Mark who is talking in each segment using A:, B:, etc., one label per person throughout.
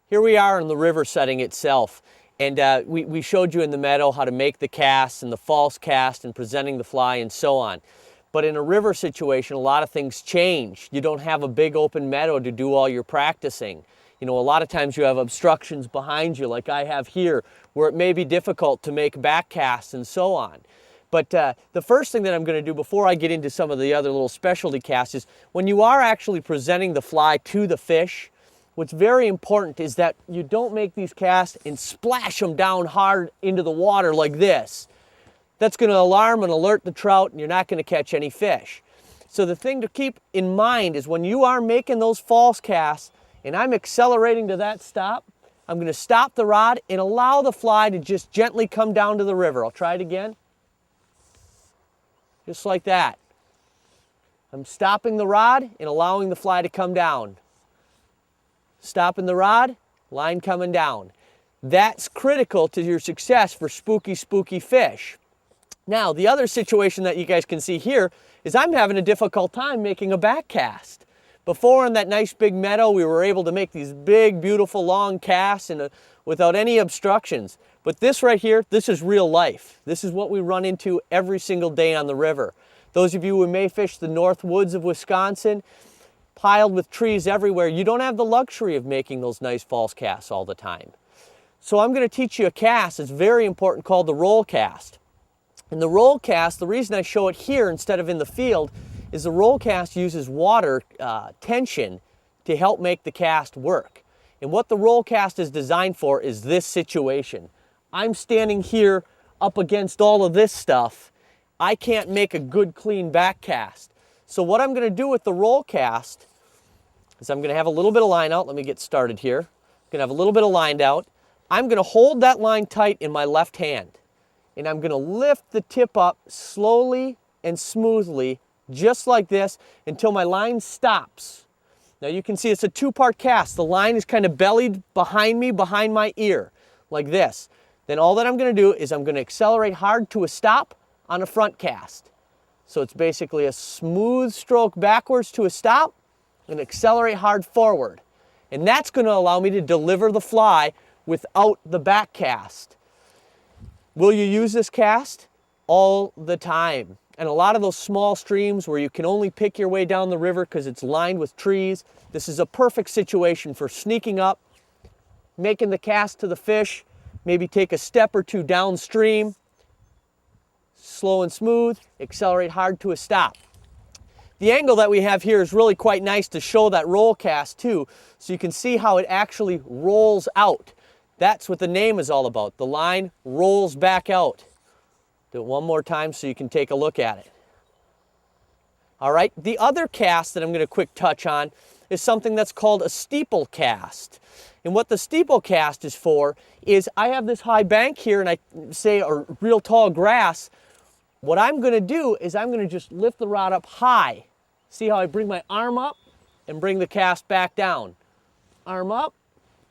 A: Here we are in the river setting itself, and we showed you in the meadow how to make the cast and the false cast and presenting the fly and so on. But in a river situation, a lot of things change. You don't have a big open meadow to do all your practicing. You know, a lot of times you have obstructions behind you like I have here, where it may be difficult to make back casts and so on. But the first thing that I'm going to do before I get into some of the other little specialty casts is when you are actually presenting the fly to the fish, what's very important is that you don't make these casts and splash them down hard into the water like this. That's going to alarm and alert the trout, and you're not going to catch any fish. So the thing to keep in mind is when you are making those false casts and I'm accelerating to that stop, I'm going to stop the rod and allow the fly to just gently come down to the river. I'll try it again. Just like that. I'm stopping the rod and allowing the fly to come down. Stopping the rod, line coming down. That's critical to your success for spooky fish. Now, the other situation that you guys can see here is I'm having a difficult time making a back cast. Before in that nice big meadow, we were able to make these big, beautiful, long casts without any obstructions. But this right here, this is real life. This is what we run into every single day on the river. Those of you who may fish the north woods of Wisconsin, piled with trees everywhere, you don't have the luxury of making those nice false casts all the time. So I'm going to teach you a cast that's very important called the roll cast. And the roll cast, the reason I show it here instead of in the field, is the roll cast uses water tension to help make the cast work. And what the roll cast is designed for is this situation. I'm standing here up against all of this stuff. I can't make a good clean back cast. So what I'm going to do with the roll cast is I'm going to have a little bit of line out. Let me get started here. I'm going to have a little bit of line out. I'm going to hold that line tight in my left hand. And I'm going to lift the tip up slowly and smoothly, just like this, until my line stops. Now you can see it's a two-part cast. The line is kind of bellied behind me, behind my ear, like this. Then all that I'm going to do is I'm going to accelerate hard to a stop on a front cast. So it's basically a smooth stroke backwards to a stop and accelerate hard forward. And that's going to allow me to deliver the fly without the back cast. Will you use this cast? All the time. And a lot of those small streams where you can only pick your way down the river because it's lined with trees, this is a perfect situation for sneaking up, making the cast to the fish, maybe take a step or two downstream, slow and smooth, accelerate hard to a stop. The angle that we have here is really quite nice to show that roll cast too, so you can see how it actually rolls out. That's what the name is all about. The line rolls back out. Do it one more time so you can take a look at it. All right, the other cast that I'm going to quick touch on is something that's called a steeple cast. And what the steeple cast is for is I have this high bank here and I say a real tall grass. What I'm going to do is I'm going to just lift the rod up high. See how I bring my arm up and bring the cast back down. Arm up,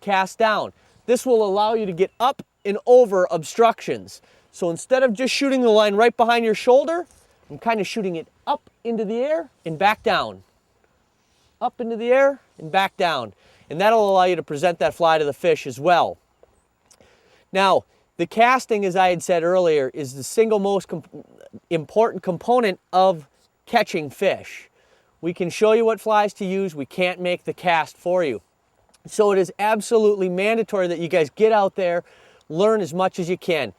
A: cast down. This will allow you to get up and over obstructions. So instead of just shooting the line right behind your shoulder, I'm kind of shooting it up into the air and back down. Up into the air and back down. And that'll allow you to present that fly to the fish as well. Now, the casting, as I had said earlier, is the single most important component of catching fish. We can show you what flies to use. We can't make the cast for you. So it is absolutely mandatory that you guys get out there, learn as much as you can.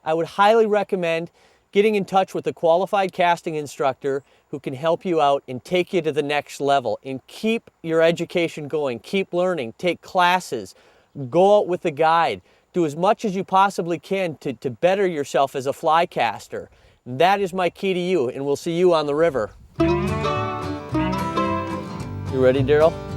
A: I would highly recommend getting in touch with a qualified casting instructor who can help you out and take you to the next level and keep your education going, keep learning, take classes, go out with a guide, do as much as you possibly can to better yourself as a fly caster. That is my key to you, and we'll see you on the river. You ready, Daryl?